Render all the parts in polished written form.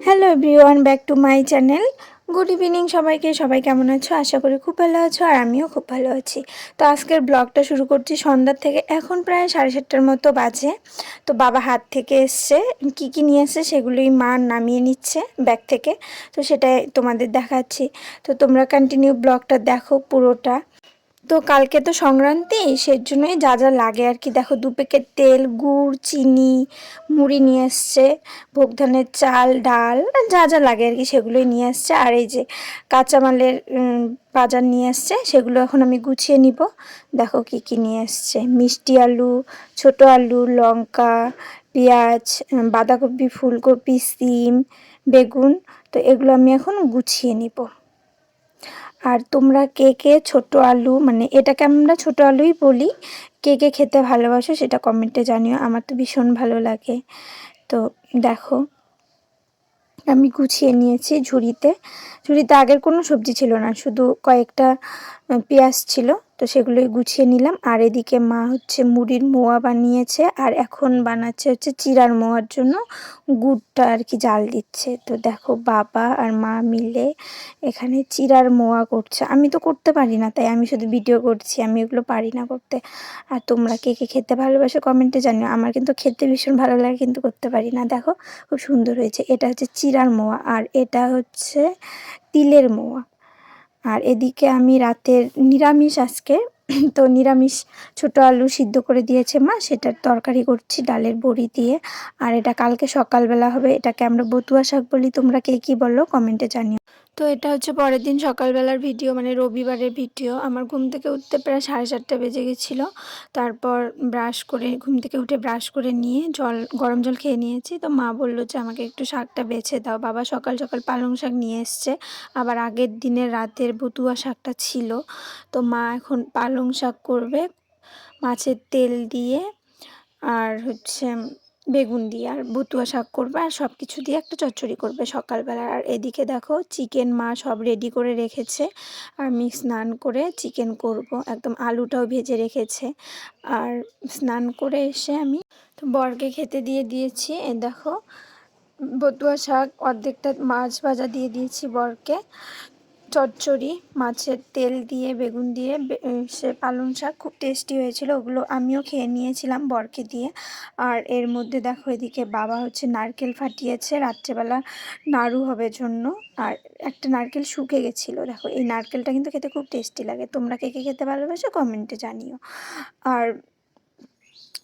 Hello everyone, back to my channel. Good evening সবাইকে। সবাই কেমন আছো? আশা করি খুব ভালো আছো, আর আমিও খুব ভালো আছি। তো আজকের ব্লগটা শুরু করছি সন্ধ্যার থেকে। এখন প্রায় 7:30টার মতো বাজে। তো বাবা হাট থেকে এসছে, কী কী নিয়ে এসছে সেগুলোই মা নামিয়ে নিচ্ছে ব্যাগ থেকে। তো সেটাই তোমাদের দেখাচ্ছি। তো তোমরা কন্টিনিউ ব্লগটা দেখো পুরোটা। তো কালকে তো সংক্রান্তি, সেই জন্যই যা যা লাগে আর কি। দেখো 2 প্যাকেট তেল, গুড়, চিনি, মুড়ি নিয়ে এসছে, ভোগ ধানের চাল, ডাল, যা যা লাগে আর কি সেগুলোই নিয়ে এসছে। আর এই যে কাঁচামালের বাজার নিয়ে এসছে, সেগুলো এখন আমি গুছিয়ে নিব। দেখো কি কি নিয়ে এসছে: মিষ্টি আলু, ছোট আলু, লঙ্কা, পেঁয়াজ, বাঁধাকপি, ফুলকপি, সিম, বেগুন। তো এগুলো আমি এখন গুছিয়ে নিব। আর তোমরা কে কে ছোট আলু, মানে এটাকে আমরা ছোট আলুই বলি, কে কে খেতে ভালোবাসো সেটা কমেন্টে জানিও। আমার তো ভীষণ ভালো লাগে। তো দেখো আমি গুছিয়ে নিয়েছি ঝুড়িতে। ঝুড়িতে আগের কোনো সবজি ছিল না, শুধু কয়েকটা পেঁয়াজ ছিল। তো সেগুলোই গুছিয়ে নিলাম। আর এদিকে মা হচ্ছে মুড়ির মোয়া বানিয়েছে, আর এখন বানাচ্ছে হচ্ছে চিড়ার মোয়ার জন্য গুড়টা আর কি জাল দিচ্ছে। তো দেখো বাবা আর মা মিলে এখানে চিড়ার মোয়া করছে। আমি তো করতে পারি না, তাই আমি শুধু ভিডিও করছি, আমি এগুলো পারি না করতে। আর তোমরা কে কে খেতে ভালোবাসো কমেন্টে জানিও। আমার কিন্তু খেতে ভীষণ ভালো লাগে, কিন্তু করতে পারি না। দেখো খুব সুন্দর হয়েছে। এটা হচ্ছে চিড়ার মোয়া, আর এটা হচ্ছে তিলের মোয়া। আর এদিকে আমি রাতের নিরামিষ আজকে, তো নিরামিষ ছোট আলু সিদ্ধ করে দিয়েছে মা, সেটার তরকারি করছি ডালের বড়ি দিয়ে। আর এটা কালকে সকালবেলা হবে। এটাকে আমরা বতুয়া শাক বলি, তোমরা কে কী বলো কমেন্টে জানিও। তো এটা হচ্ছে পরের দিন সকালবেলার ভিডিও, মানে রবিবারের ভিডিও। আমার ঘুম থেকে উঠতে প্রায় 7:30 বেজে গেছিলো। তারপর ব্রাশ করে, ঘুম থেকে উঠে ব্রাশ করে নিয়ে গরম জল খেয়ে নিয়েছি। তো মা বললো যে আমাকে একটু শাকটা বেছে দাও। বাবা সকাল সকাল পালং শাক নিয়ে এসছে, আবার আগের দিনের রাতের বতুয়া শাকটা ছিল। তো মা এখন পালং শাক করবে মাছের তেল দিয়ে, আর হচ্ছে বেগুন দিয়ে, আর বতুয়া শাক করবে, আর সব কিছু দিয়ে একটা চচ্চড়ি করবে সকালবেলা। আর এদিকে দেখো চিকেন মা সব রেডি করে রেখেছে, আর আমি স্নান করে চিকেন করব। একদম আলুটাও ভেজে রেখেছে। আর স্নান করে এসে আমি তো বরকে খেতে দিয়ে দিয়েছি। দেখো বতুয়া শাক, অর্ধেকটা মাছ ভাজা দিয়ে দিয়েছি বরকে, চচ্চড়ি মাছের তেল দিয়ে বেগুন দিয়ে, সে পালং শাক খুব টেস্টি হয়েছিল, ওগুলো আমিও খেয়ে নিয়েছিলাম বরকে দিয়ে। আর এর মধ্যে দেখো এদিকে বাবা হচ্ছে নারকেল ফাটিয়েছে রাত্রেবেলা নাড়ু হবে জন্য। আর একটা নারকেল শুকে গেছিলো। দেখো এই নারকেলটা কিন্তু খেতে খুব টেস্টি লাগে। তোমরা কে কে খেতে ভালোবাসো কমেন্টে জানিও। আর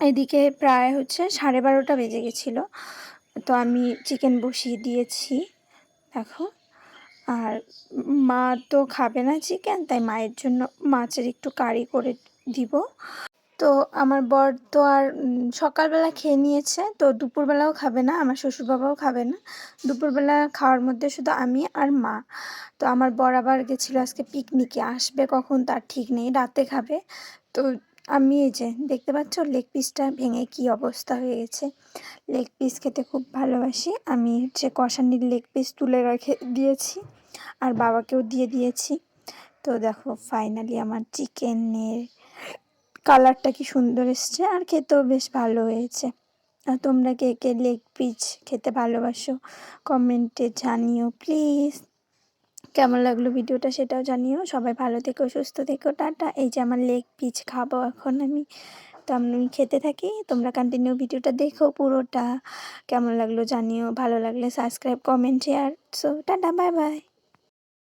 এদিকে প্রায় হচ্ছে 12:30 বেজে গেছিলো। তো আমি চিকেন বসিয়ে দিয়েছি দেখো। আর মা তো খাবে না চিকেন, তাই মায়ের জন্য মাছের একটু কারি করে দিব। তো আমার বর তো আর সকালবেলা খেয়ে নিয়েছে, তো দুপুরবেলাও খাবে না, আমার শ্বশুরবাবাও খাবে না। দুপুরবেলা খাওয়ার মধ্যে শুধু আমি আর মা। তো আমার বর আবার গেছিলো আজকে পিকনিকে, আসবে কখন তার ঠিক নেই, রাতে খাবে। তো আমি এই যে দেখতে পাচ্ছ লেগ পিসটা ভেঙে কি অবস্থা হয়ে গেছে। লেগ পিস খেতে খুব ভালোবাসি আমি, হচ্ছে কষানির লেগ পিস তুলে রেখে দিয়েছি, আর বাবাকেও দিয়ে দিয়েছি। তো দেখো ফাইনালি আমার চিকেনের কালারটা কি সুন্দর এসছে, আর খেতেও বেশ ভালো হয়েছে। আর তোমরা কে কে লেগ পিস খেতে ভালোবাসো কমেন্টে জানিও প্লিজ। কেমন লাগলো ভিডিওটা সেটাও জানিও। সবাই ভালো থেকো, সুস্থ থেকো, টাটা। এই যে আমার লেগ পিস খাবো এখন আমি। তো আমি খেতে থাকি, তোমরা কন্টিনিউ ভিডিওটা দেখো পুরোটা। কেমন লাগলো জানিও, ভালো লাগলে subscribe, comment, share. So tata, bye bye.